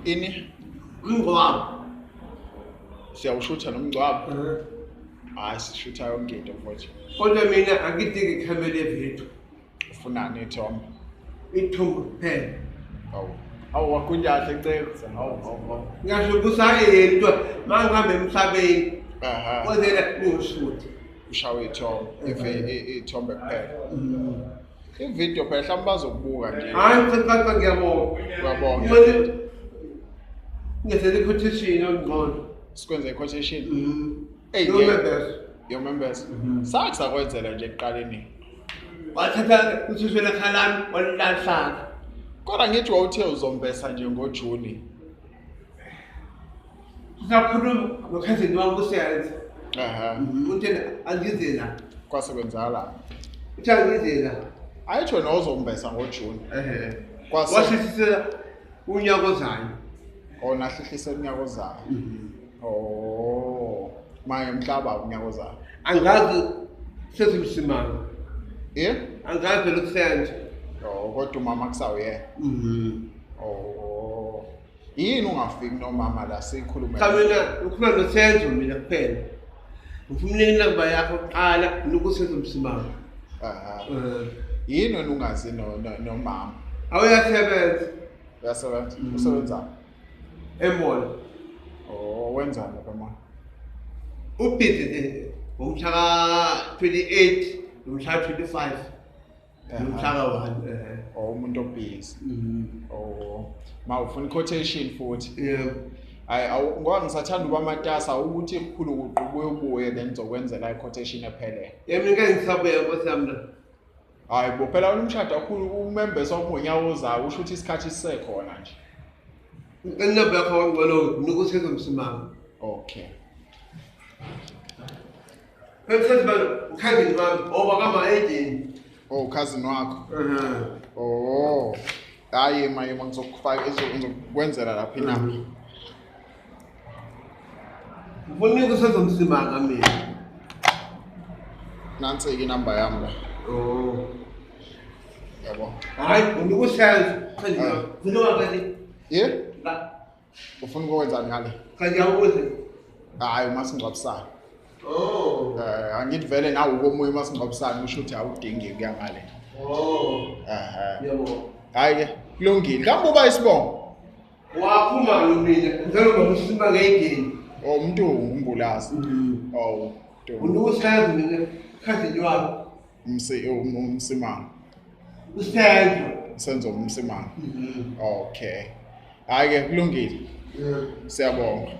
Ini? Umngcwabo. Siyawushutha nomngcwabo. Hayi sishutha yonke into mfowethu. Kodwa mina akidingi ikhamera evethu. Ufunani ithombe? Ithombe kuphela. Awu wakunyahle ecekza. Awu. Ngasho kusayento mangihambe emhlabeni. Aha. Kodwa ningishuthe. Ushawe ithombe, ithombe kuphela. Ivideo phela mhlawumbe bazokubuka nje. Hayi ngicela ngiyabonga. Uyabonga. Ngiyenzele i-quotation ongqondo. Sikwenze i-quotation. Hey, your members. Sathi sakwenzela nje ekuqaleni. Wathatha uthishela khalami walahla. Kodwa ngithi wawuthe uzombesa nje ngoJuni. Ngakhuluma nokhazini wami kuseyenza. Aha. Uthena angizela. Kwasekwenzala. Uthi angizela. Ayitsho nozombesa ngoJuni. Wasisisa unyaka ozayo. Nahlihlisela unyaka ozayo. Maye mhlaba unyaka ozayo. Angazi sezimsimanga. Angazi lokusenza. Kodwa umama kusawuye. Yini ungafiki nomama la sikhulume? Cha mina ukhuluma nosenzo mina kuphela. Ngifuna inamba yakho qala nokusezimsimanga. Yini wena ungazi nomama? Awuyasebenza. Uyasebenza? Usebenza? Emall. Wenzani lapha mama? Ubhizi ngomhla 28 nomhla 25. Nomhla 1. Umuntu obhizi. Ma ufuna quotation futhi. Hayi ngoba ngisathanda uba matasa ukuthi ikhulu kuqubuye ubuye lenzokwenzela iquotation ephelele. Mina ngeke ngisabuya nkosami la. Hayi bo phela umshado kakhulu umembesa omnyawo ozayo usho ukuthi isikhathi sisekhona nje. Inamba yakho wangcolo nokusezimsimanga. Okay. Bese balo ukhangeni wami obakama edini. Cousin wakho. Hayi maye ngizokufaka izokwenzela lapha inamba. Ngifuna ukusezimsimanga mina. Nansi inamba yami la. Yabo. Hayi ngikusenza. Ngizokwenza kahle. La. Ufuna ukwenzani ngale? Kanjawuze. Hayi masingcwabisana. Angithi vele nawe ukomoya masingcwabisana usho ukuthi awudingi kuya ngale. Yebo. Hayi ke kulungile. Kambe uba isibongo? Wakhumalo mina. Ngizoloba musimba ngedini. Umuntu umbulazi. Unukusenza mina khazini wami. Umsimanga. Senzo umsimanga. Okay. Hayi ke kulungile. Siyabonga.